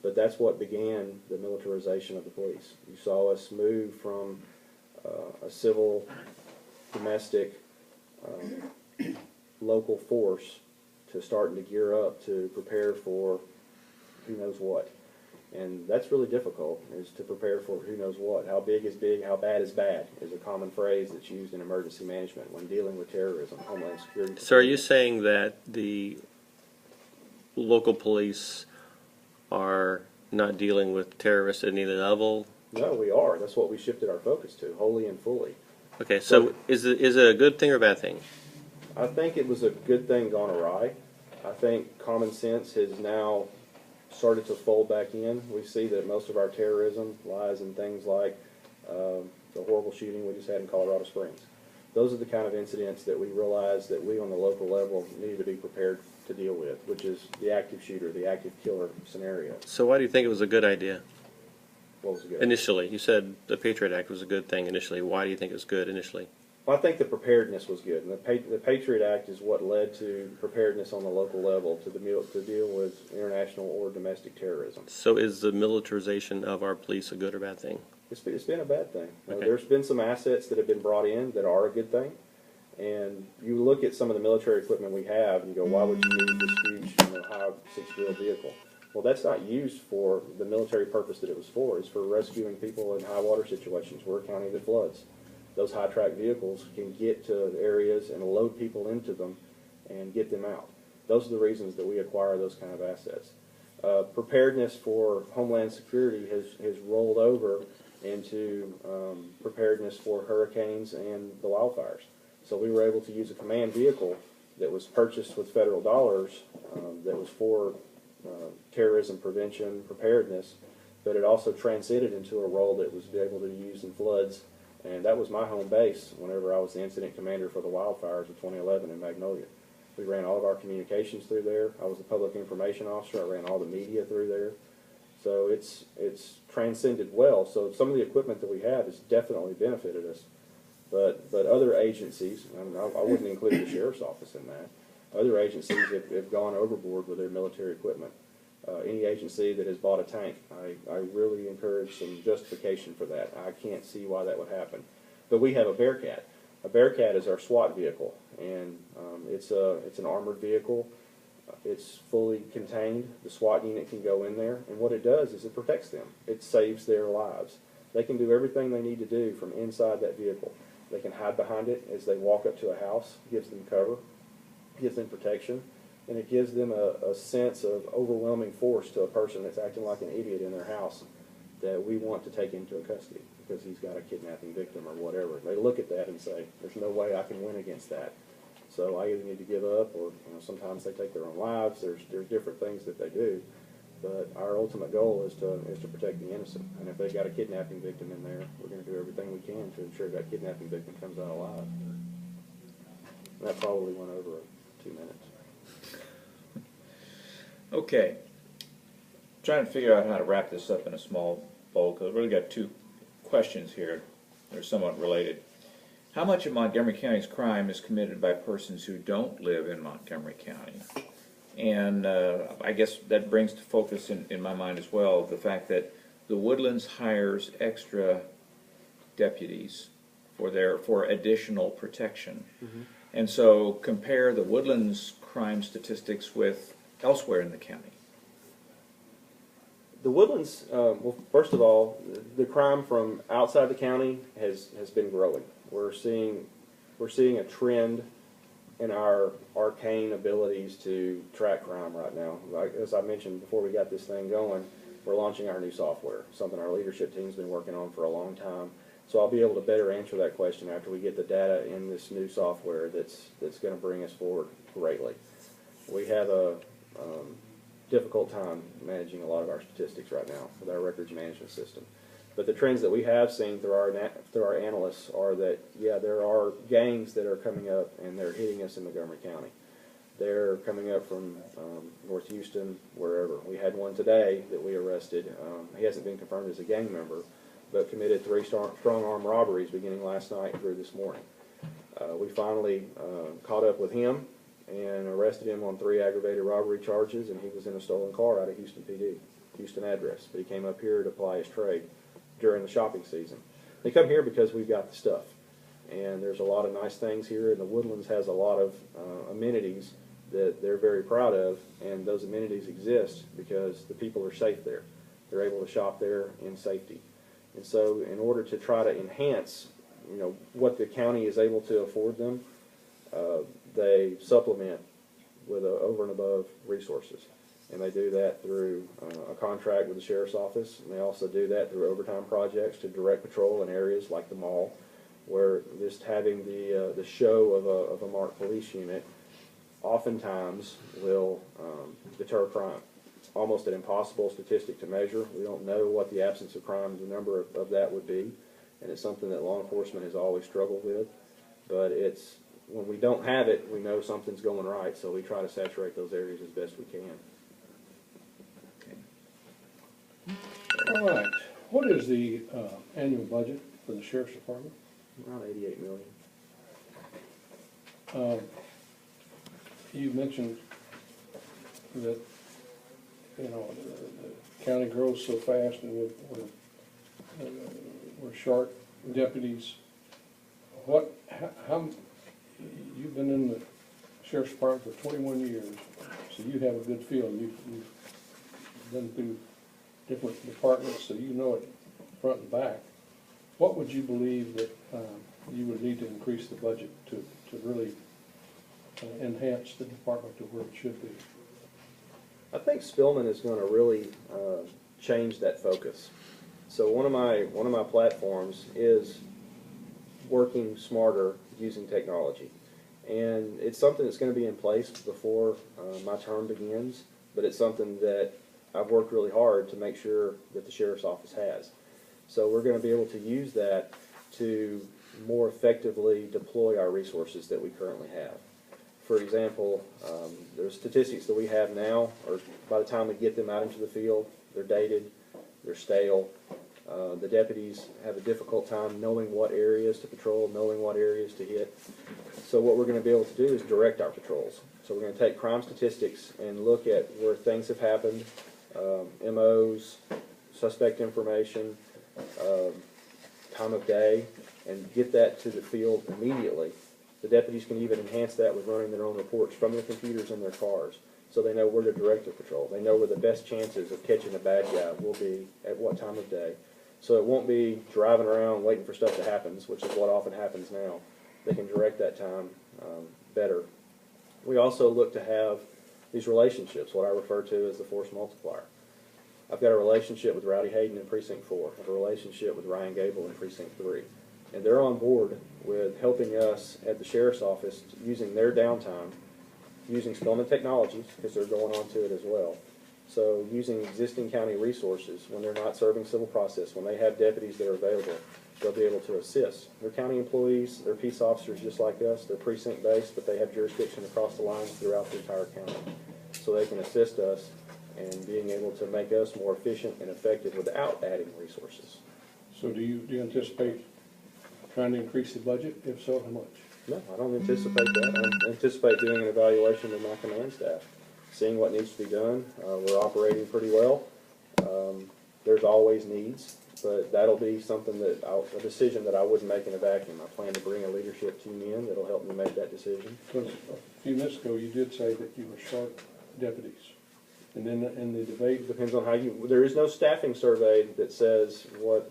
But that's what began the militarization of the police. You saw us move from a civil, domestic, local force to starting to gear up to prepare for who knows what. And that's really difficult, is to prepare for who knows what. How big is big, how bad is bad, is a common phrase that's used in emergency management when dealing with terrorism, homeland security. So are you saying that the local police are not dealing with terrorists at any level? No, we are. That's what we shifted our focus to, wholly and fully. Okay, so is it a good thing or a bad thing? I think it was a good thing gone awry. I think common sense has now started to fold back in. We see that most of our terrorism lies in things like the horrible shooting we just had in Colorado Springs. Those are the kind of incidents that we realized that we on the local level needed to be prepared to deal with, which is the active shooter, the active killer scenario. So why do you think it was a good idea? What was good? Initially, you said the Patriot Act was a good thing initially. Why do you think it was good initially? Well, I think the preparedness was good. And the Patriot Act is what led to preparedness on the local level to deal with international or domestic terrorism. So is the militarization of our police a good or bad thing? It's been a bad thing. Okay. There's been some assets that have been brought in that are a good thing. And you look at some of the military equipment we have, and you go, why would you need this huge, high six-wheel vehicle? Well, that's not used for the military purpose that it was for. It's for rescuing people in high water situations. We're a county that floods. Those high-track vehicles can get to areas and load people into them and get them out. Those are the reasons that we acquire those kind of assets. Preparedness for homeland security has rolled over into preparedness for hurricanes and the wildfires. So we were able to use a command vehicle that was purchased with federal dollars that was for terrorism prevention, preparedness, but it also transcended into a role that was able to be used in floods. And that was my home base whenever I was the incident commander for the wildfires of 2011 in Magnolia. We ran all of our communications through there. I was the public information officer. I ran all the media through there. So it's transcended well. So some of the equipment that we have has definitely benefited us. But other agencies, I wouldn't include the sheriff's office in that, other agencies have gone overboard with their military equipment. Any agency that has bought a tank, I really encourage some justification for that. I can't see why that would happen. But we have a Bearcat. A Bearcat is our SWAT vehicle, and it's an armored vehicle. It's fully contained. The SWAT unit can go in there, and what it does is it protects them. It saves their lives. They can do everything they need to do from inside that vehicle. They can hide behind it as they walk up to a house, gives them cover, gives them protection, and it gives them a sense of overwhelming force to a person that's acting like an idiot in their house that we want to take into custody because he's got a kidnapping victim or whatever. They look at that and say, there's no way I can win against that. So I either need to give up, or sometimes they take their own lives. There's different things that they do. But our ultimate goal is to protect the innocent. And if they've got a kidnapping victim in there, we're going to do everything we can to ensure that kidnapping victim comes out alive. And that probably went over 2 minutes. Okay. Trying to figure out how to wrap this up in a small bowl, because I've really got two questions here. They're somewhat related. How much of Montgomery County's crime is committed by persons who don't live in Montgomery County? And I guess that brings to focus in my mind as well the fact that the Woodlands hires extra deputies for additional protection. And so compare the Woodlands crime statistics with elsewhere in the county. The Woodlands, well, first of all, the crime from outside the county has been growing. We're seeing a trend in our arcane abilities to track crime right now. Like, as I mentioned before we got this thing going, we're launching our new software, something our leadership team's been working on for a long time. So I'll be able to better answer that question after we get the data in this new software that's going to bring us forward greatly. We have a difficult time managing a lot of our statistics right now with our records management system. But the trends that we have seen through our analysts are that, yeah, there are gangs that are coming up and they're hitting us in Montgomery County. They're coming up from North Houston, wherever. We had one today that we arrested. He hasn't been confirmed as a gang member, but committed 3 strong-arm robberies beginning last night through this morning. We finally caught up with him and arrested him on 3 aggravated robbery charges, and he was in a stolen car out of Houston PD, Houston address. But he came up here to ply his trade during the shopping season. They come here because we've got the stuff, and there's a lot of nice things here, and the Woodlands has a lot of amenities that they're very proud of, and those amenities exist because the people are safe there. They're able to shop there in safety. And so in order to try to enhance, what the county is able to afford them, they supplement with over and above resources. And they do that through a contract with the Sheriff's Office, and they also do that through overtime projects to direct patrol in areas like the mall, where just having the show of a marked police unit oftentimes will deter crime. It's almost an impossible statistic to measure. We don't know what the absence of crime, the number of that would be, and it's something that law enforcement has always struggled with. But it's when we don't have it, we know something's going right, so we try to saturate those areas as best we can. All right, what is the annual budget for the Sheriff's Department? Around $88 million. You mentioned that, the county grows so fast and we're short deputies. How you've been in the Sheriff's Department for 21 years, so you have a good feel. You've been through different departments, so you know it front and back. What would you believe that you would need to increase the budget to really enhance the department to where it should be? I think Spillman is going to really change that focus. So one of my platforms is working smarter using technology, and it's something that's going to be in place before my term begins. But it's something that I've worked really hard to make sure that the Sheriff's Office has. So we're going to be able to use that to more effectively deploy our resources that we currently have. For example, there's statistics that we have now, or by the time we get them out into the field, they're dated, they're stale. The deputies have a difficult time knowing what areas to patrol, knowing what areas to hit. So what we're going to be able to do is direct our patrols. So we're going to take crime statistics and look at where things have happened, MOs, suspect information, time of day, and get that to the field immediately. The deputies can even enhance that with running their own reports from their computers in their cars, so they know where to direct their patrol. They know where the best chances of catching a bad guy will be at what time of day. So it won't be driving around waiting for stuff to happen, which is what often happens now. They can direct that time better. We also look to have these relationships, what I refer to as the force multiplier. I've got a relationship with Rowdy Hayden in Precinct 4. I have a relationship with Ryan Gable in Precinct 3. And they're on board with helping us at the Sheriff's Office using their downtime, using Spillman technologies, because they're going on to it as well. So using existing county resources when they're not serving civil process, when they have deputies that are available, they'll be able to assist. They're county employees, they're peace officers just like us, they're precinct-based, but they have jurisdiction across the lines throughout the entire county. So they can assist us in being able to make us more efficient and effective without adding resources. So do you anticipate trying to increase the budget? If so, how much? No, I don't anticipate that. I anticipate doing an evaluation of my command staff, seeing what needs to be done. We're operating pretty well. There's always needs, but that'll be something that a decision that I wouldn't make in a vacuum. I plan to bring a leadership team in that'll help me make that decision. Because a few minutes ago, you did say that you were short deputies. And then in the debate, It depends on how there is no staffing survey that says what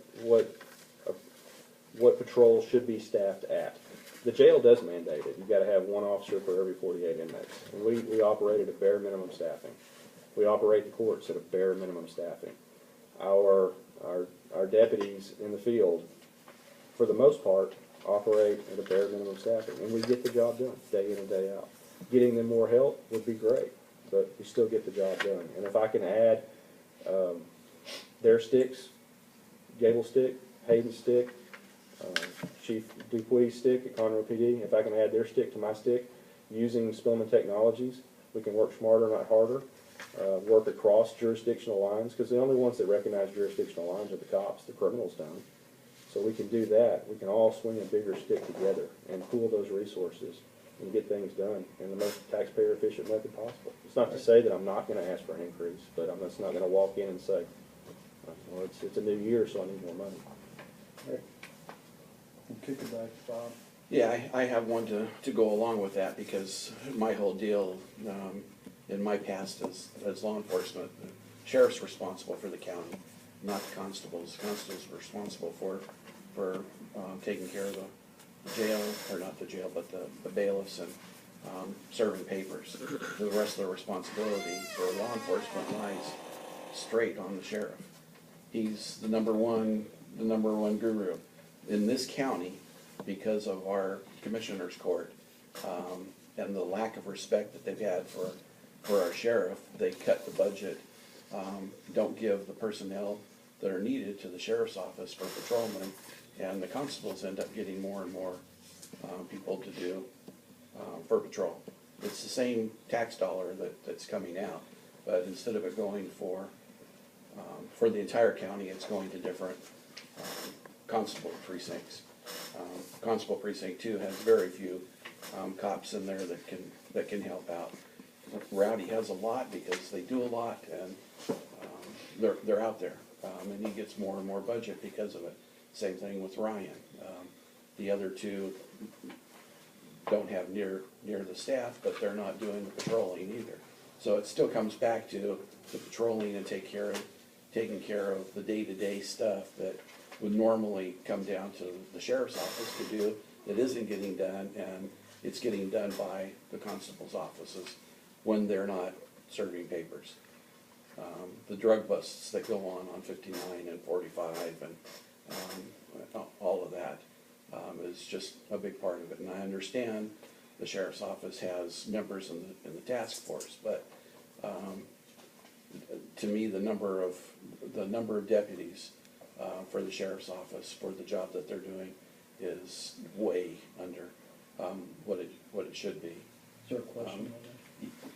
patrol should be staffed at. The jail does mandate it. You've got to have one officer for every 48 inmates. And we operate at a bare minimum staffing. We operate the courts at a bare minimum staffing. Our deputies in the field, for the most part, operate at a bare minimum staffing. And we get the job done day in and day out. Getting them more help would be great, but we still get the job done. And if I can add their sticks, Gable stick, Hayden stick, Chief Dupuy's stick at Conroe PD, if I can add their stick to my stick, using Spillman Technologies, we can work smarter, not harder, work across jurisdictional lines, because the only ones that recognize jurisdictional lines are the cops, the criminals don't. So we can do that. We can all swing a bigger stick together and pool those resources and get things done in the most taxpayer efficient method possible. It's not to say that I'm not going to ask for an increase, but I'm just not going to walk in and say, well, it's a new year, so I need more money. Kick it back, Bob. Yeah, I have one to go along with that, because my whole deal in my past as law enforcement, the sheriff's responsible for the county, not the constables. The constables are responsible for taking care of the jail, or not the jail, but the bailiffs and serving papers. The rest of the responsibility for law enforcement lies straight on the sheriff. He's the number one guru in this county, because of our commissioner's court and the lack of respect that they've had for our sheriff. They cut the budget, don't give the personnel that are needed to the sheriff's office for patrolmen, and the constables end up getting more and more people to do for patrol. It's the same tax dollar that's coming out, but instead of it going for the entire county, it's going to different constable precincts. Constable Precinct 2 has very few cops in there that can help out. Rowdy has a lot because they do a lot, and they're out there, and he gets more and more budget because of it. Same thing with Ryan. The other two don't have near the staff, but they're not doing the patrolling either. So it still comes back to the patrolling and taking care of the day-to-day stuff that would normally come down to the sheriff's office to do, that isn't getting done, and it's getting done by the constable's offices when they're not serving papers. The drug busts that go on 59 and 45 and all of that is just a big part of it. And I understand the sheriff's office has members in the task force, but to me, the number of deputies for the sheriff's office for the job that they're doing is way under what it should be. Is there a question?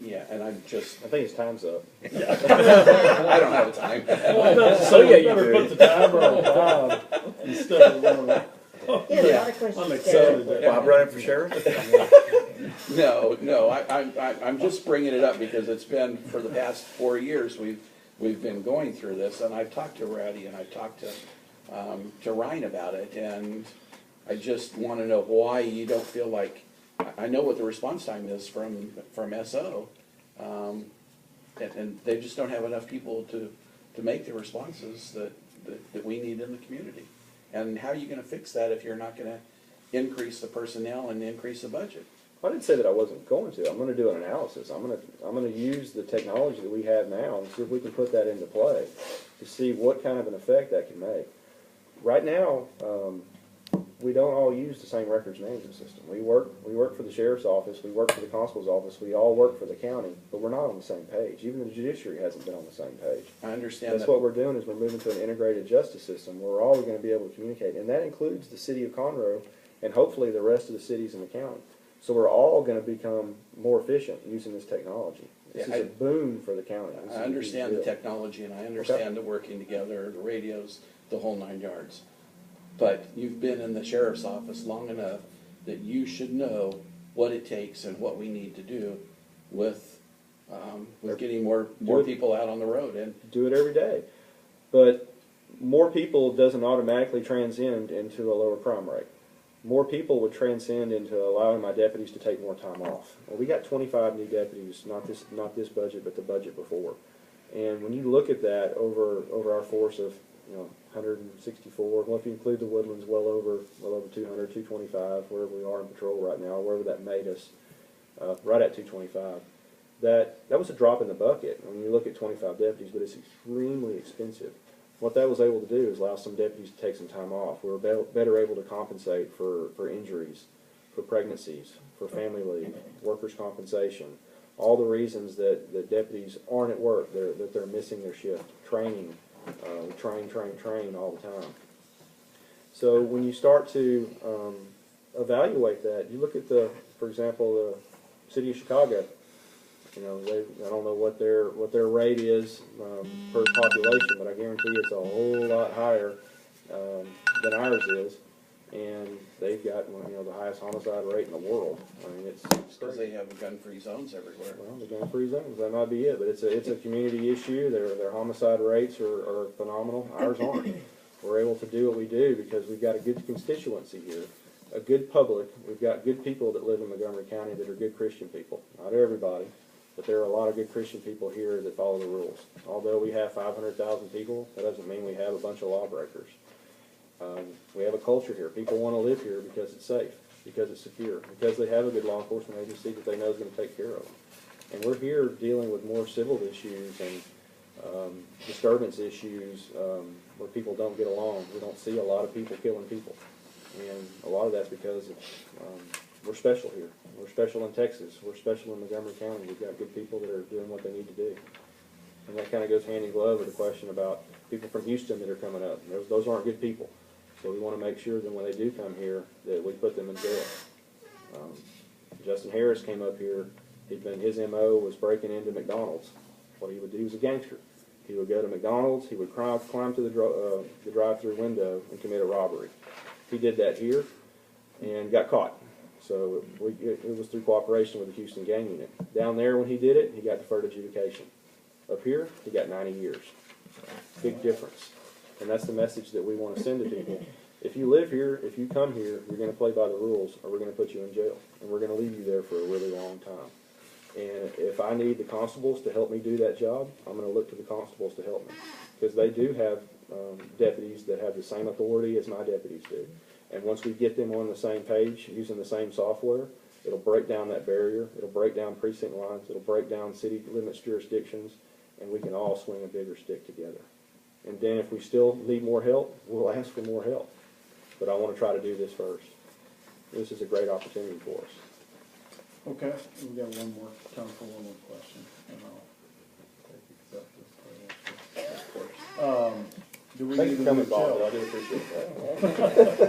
Yeah, and I think his time's up. I don't have time. So yeah, you better put the timer on Bob instead of He has a lot of questions. So, Bob running for sheriff? No, I'm just bringing it up because it's been, for the past 4 years, we've been going through this, and I've talked to Rowdy and I've talked to Ryan about it, and I just want to know why you don't feel like, I know what the response time is from SO, and they just don't have enough people to make the responses that we need in the community. And how are you going to fix that if you're not going to increase the personnel and increase the budget? I didn't say that I wasn't going to. I'm going to do an analysis. I'm going to use the technology that we have now and see if we can put that into play to see what kind of an effect that can make. Right now, we don't all use the same records management system. We work for the sheriff's office, we work for the constable's office, we all work for the county, but we're not on the same page. Even the judiciary hasn't been on the same page. I understand That's that. what we're doing is we're moving to an integrated justice system where we're all going to be able to communicate, and that includes the city of Conroe and hopefully the rest of the cities in the county. So we're all going to become more efficient using this technology. This is a boon for the county. I understand the technology, and I understand the working together, the radios, the whole 9 yards. But you've been in the sheriff's office long enough that you should know what it takes and what we need to do with getting more people out on the road. And Do it every day. But more people doesn't automatically transcend into a lower crime rate. More people would transcend into allowing my deputies to take more time off. Well, we got 25 new deputies, not this budget, but the budget before. And when you look at that over our force of 164, well, if you include the Woodlands, well over 200, 225, wherever we are in patrol right now, wherever that made us, right at 225. That was a drop in the bucket when you look at 25 deputies, but it's extremely expensive. What that was able to do is allow some deputies to take some time off. We were better able to compensate for injuries, for pregnancies, for family leave, workers' compensation, all the reasons that deputies aren't at work, that they're missing their shift, training, train all the time. So when you start to evaluate that, you look at for example, the city of Chicago. I don't know what their rate is per population, but I guarantee it's a whole lot higher than ours is, and they've got the highest homicide rate in the world. I mean, it's because they have gun-free zones everywhere. well, the gun-free zones, that might be it, but it's a community issue. Their homicide rates are phenomenal. Ours aren't. We're able to do what we do because we've got a good constituency here, a good public. We've got good people that live in Montgomery County that are good Christian people. Not everybody, but there are a lot of good Christian people here that follow the rules. Although we have 500,000 people, that doesn't mean we have a bunch of lawbreakers. We have a culture here. People want to live here because it's safe, because it's secure, because they have a good law enforcement agency that they know is going to take care of them. And we're here dealing with more civil issues and disturbance issues where people don't get along. We don't see a lot of people killing people. And a lot of that's because we're special here. We're special in Texas. We're special in Montgomery County. We've got good people that are doing what they need to do. And that kind of goes hand in glove with the question about people from Houston that are coming up. Those aren't good people. So we want to make sure that when they do come here, that we put them in jail. Justin Harris came up here. His MO was breaking into McDonald's. What he would do, he was a gangster. He would go to McDonald's. He would climb to the drive-through window and commit a robbery. He did that here and got caught. So it was through cooperation with the Houston gang unit. Down there, when he did it, he got deferred adjudication. Up here, he got 90 years. Big difference. And that's the message that we want to send to people. If you live here, if you come here, you're going to play by the rules, or we're going to put you in jail. And we're going to leave you there for a really long time. And if I need the constables to help me do that job, I'm going to look to the constables to help me. Because they do have deputies that have the same authority as my deputies do. And once we get them on the same page, using the same software, it'll break down that barrier. It'll break down precinct lines. It'll break down city limits jurisdictions. And we can all swing a bigger stick together. And then if we still need more help, we'll ask for more help. But I want to try to do this first. This is a great opportunity for us. Okay, we got time for one more question, and I'll take executive. Do we Thanks need for a coming, new Bob. jail? I do appreciate that.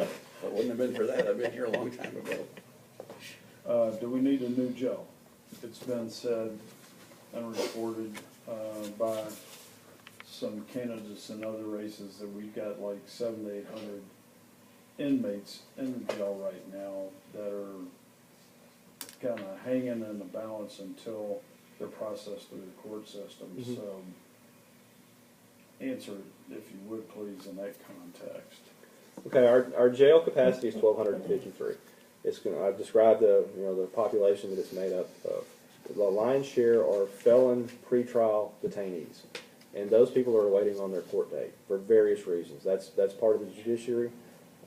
If it wouldn't have been for that, I've been here a long time ago. Do we need a new jail? It's been said and reported by some candidates in other races that we've got like 700 to 800 inmates in the jail right now that are kind of hanging in the balance until they're processed through the court system. Mm-hmm. So answer, if you would please, in that context. Okay, our jail capacity is 1,253. I've described the population that it's made up of. The lion's share are felon pretrial detainees, and those people are waiting on their court date for various reasons. That's part of the judiciary.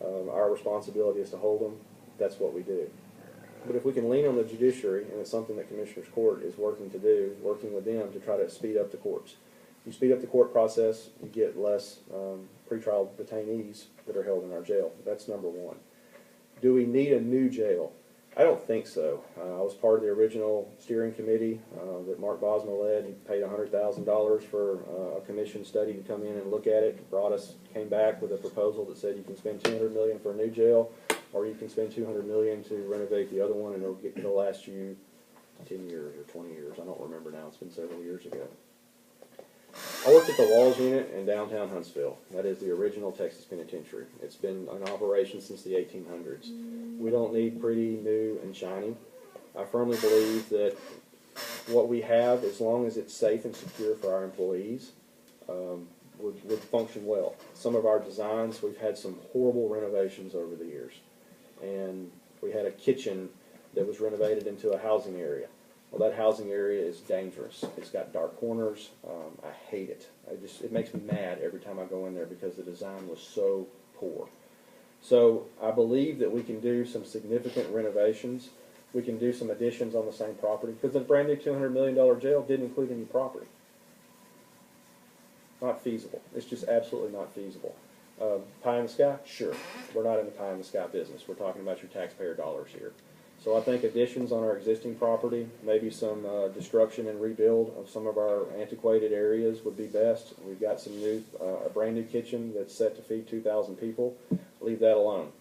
Our responsibility is to hold them. That's what we do. But if we can lean on the judiciary, and it's something that Commissioner's Court is working to do, working with them to try to speed up the courts. You speed up the court process, you get less pretrial detainees that are held in our jail. That's number one. Do we need a new jail? I don't think so. I was part of the original steering committee that Mark Bosma led. He paid $100,000 for a commission study to come in and look at it. Came back with a proposal that said you can spend $200 million for a new jail, or you can spend $200 million to renovate the other one, and it'll last you 10 years or 20 years. I don't remember now. It's been several years ago. I worked at the Walls Unit in downtown Huntsville. That is the original Texas Penitentiary. It's been in operation since the 1800s. We don't need pretty, new, and shiny. I firmly believe that what we have, as long as it's safe and secure for our employees, would function well. Some of our designs, we've had some horrible renovations over the years. And we had a kitchen that was renovated into a housing area. Well, that housing area is dangerous. It's got dark corners. I hate it. It makes me mad every time I go in there because the design was so poor. So I believe that we can do some significant renovations. We can do some additions on the same property because the brand new $200 million jail didn't include any property. Not feasible. It's just absolutely not feasible. Pie in the sky? Sure. We're not in the pie in the sky business. We're talking about your taxpayer dollars here. So I think additions on our existing property, maybe some destruction and rebuild of some of our antiquated areas would be best. We've got some new, a brand new kitchen that's set to feed 2,000 people. Leave that alone.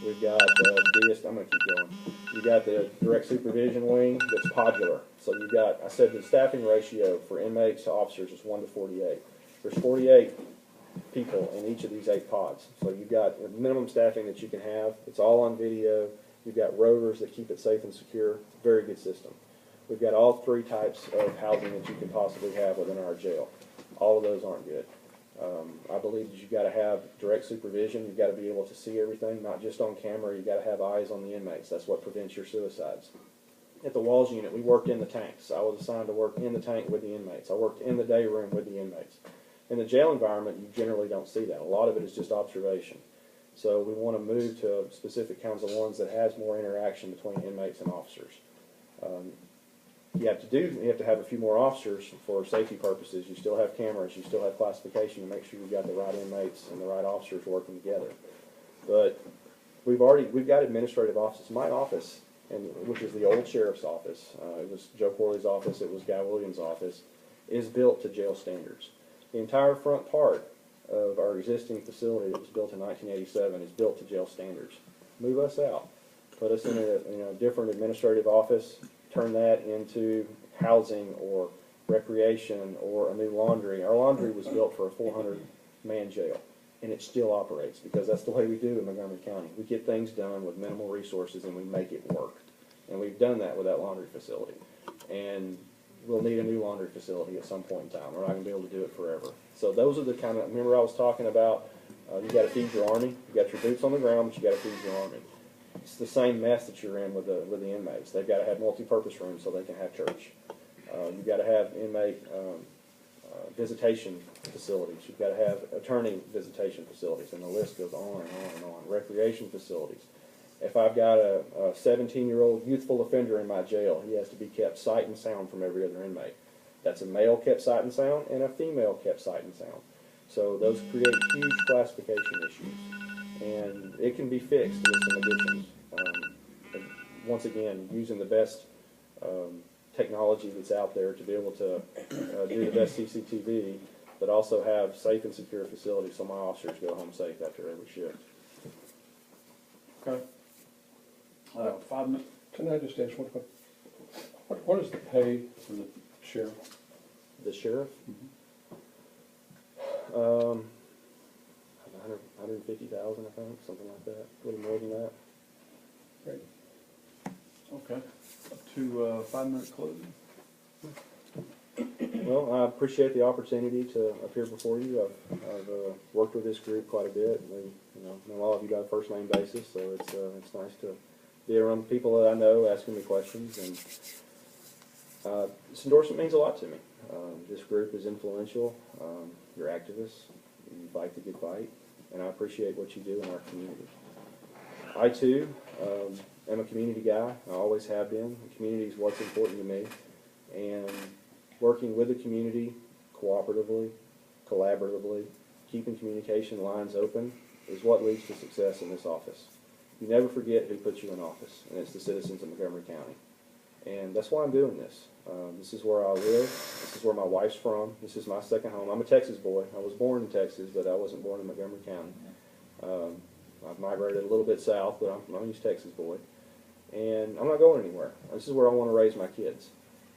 We've got I'm going to keep going. You've got the direct supervision wing that's modular. So you've got, I said the staffing ratio for inmates to officers is 1 to 48. There's 48 people in each of these 8 pods. So you've got the minimum staffing that you can have. It's all on video. You've got rotors that keep it safe and secure. Very good system. We've got all 3 types of housing that you can possibly have within our jail. All of those aren't good. I believe that you've got to have direct supervision. You've got to be able to see everything, not just on camera. You've got to have eyes on the inmates. That's what prevents your suicides. At the Walls Unit, we worked in the tanks. I was assigned to work in the tank with the inmates. I worked in the day room with the inmates. In the jail environment, you generally don't see that. A lot of it is just observation. So we want to move to specific kinds of ones that has more interaction between inmates and officers. You have to have a few more officers for safety purposes. You still have cameras. You still have classification to make sure you've got the right inmates and the right officers working together. But we've got administrative offices. My office, which is the old sheriff's office, it was Joe Corley's office, it was Guy Williams' office, is built to jail standards. The entire front part of our existing facility that was built in 1987 is built to jail standards. Move us out. Put us in a different administrative office. Turn that into housing or recreation or a new laundry. Our laundry was built for a 400-man jail, and it still operates because that's the way we do in Montgomery County. We get things done with minimal resources, and we make it work. And we've done that with that laundry facility. And we'll need a new laundry facility at some point in time. We're not going to be able to do it forever. So those are the kind of, remember I was talking about, you got to feed your army. You got your boots on the ground, but you got to feed your army. It's the same mess that you're in with the inmates. They've got to have multi-purpose rooms so they can have church. You've got to have inmate visitation facilities. You've got to have attorney visitation facilities, and the list goes on and on and on. Recreation facilities. If I've got a 17-year-old youthful offender in my jail, he has to be kept sight and sound from every other inmate. That's a male kept sight and sound and a female kept sight and sound. So those create huge classification issues. And it can be fixed with some additions. Once again, using the best technology that's out there to be able to do the best CCTV, but also have safe and secure facilities so my officers go home safe after every shift. Okay. 5 minutes. Can I just ask one question? What is the pay for the sheriff? The sheriff? 150,000, I think, something like that. A little more than that. Great. Okay. Up to 5-minute closing. Well, I appreciate the opportunity to appear before you. I've worked with this group quite a bit. We, know all of you got a first name basis, so it's nice to be around people that I know asking me questions. And this endorsement means a lot to me. This group is influential. You're activists. You fight the good fight, and I appreciate what you do in our community. I too am a community guy. I always have been. The community is what's important to me, and working with the community cooperatively, collaboratively, keeping communication lines open is what leads to success in this office. You never forget who put you in office, and it's the citizens of Montgomery County. And that's why I'm doing this. This is where I live. This is where my wife's from. This is my second home. I'm a Texas boy. I was born in Texas, but I wasn't born in Montgomery County. I've migrated a little bit south, but I'm an East Texas boy. And I'm not going anywhere. This is where I want to raise my kids.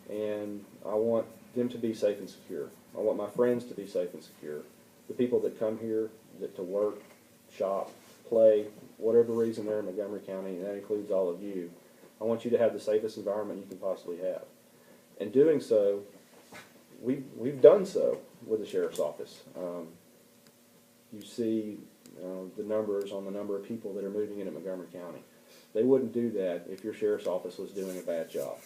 And I want them to be safe and secure. I want my friends to be safe and secure. The people that come here to work, shop, play, whatever reason they're in Montgomery County, and that includes all of you, I want you to have the safest environment you can possibly have. In doing so, we've done so with the sheriff's office. You see the numbers on the number of people that are moving into Montgomery County. They wouldn't do that if your sheriff's office was doing a bad job.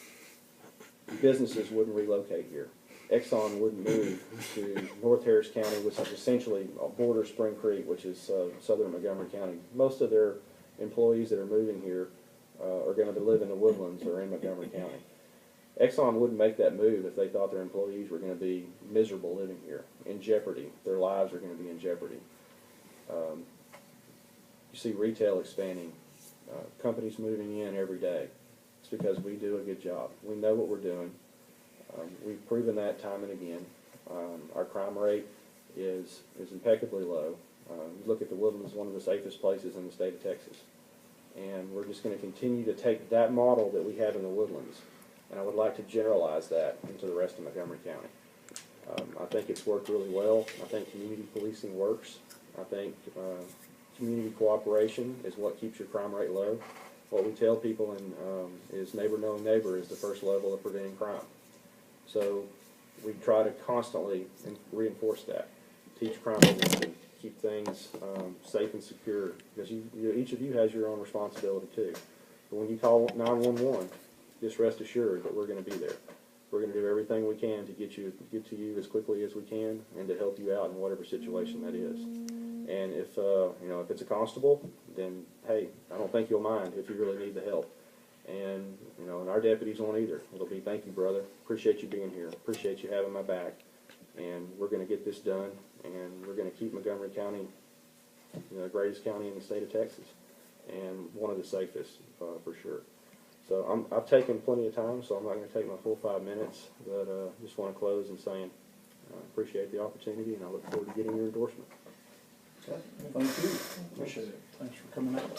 Businesses wouldn't relocate here. Exxon wouldn't move to North Harris County, which is essentially border Spring Creek, which is southern Montgomery County. Most of their employees that are moving here are going to live in the Woodlands or in Montgomery County. Exxon wouldn't make that move if they thought their employees were going to be miserable living here, in jeopardy. Their lives are going to be in jeopardy. You see retail expanding, companies moving in every day. It's because we do a good job. We know what we're doing. We've proven that time and again. Our crime rate is impeccably low. You look at the Woodlands, one of the safest places in the state of Texas. And we're just going to continue to take that model that we have in the Woodlands, and I would like to generalize that into the rest of Montgomery County. I think it's worked really well. I think community policing works. I think community cooperation is what keeps your crime rate low. What we tell people is neighbor knowing neighbor is the first level of preventing crime. So we try to constantly reinforce that, teach crime prevention, keep things safe and secure, because each of you has your own responsibility too. But when you call 911, just rest assured that we're going to be there. We're going to do everything we can to get to you as quickly as we can, and to help you out in whatever situation that is. And if if it's a constable, then hey, I don't think you'll mind if you really need the help. And and our deputies won't either. It'll be, thank you, brother. Appreciate you being here. Appreciate you having my back. And we're going to get this done. And we're going to keep Montgomery County, the greatest county in the state of Texas, and one of the safest for sure. So I've taken plenty of time, so I'm not going to take my full 5 minutes. But just want to close in saying I appreciate the opportunity, and I look forward to getting your endorsement. Okay, thank you. Appreciate it. Thanks for coming out.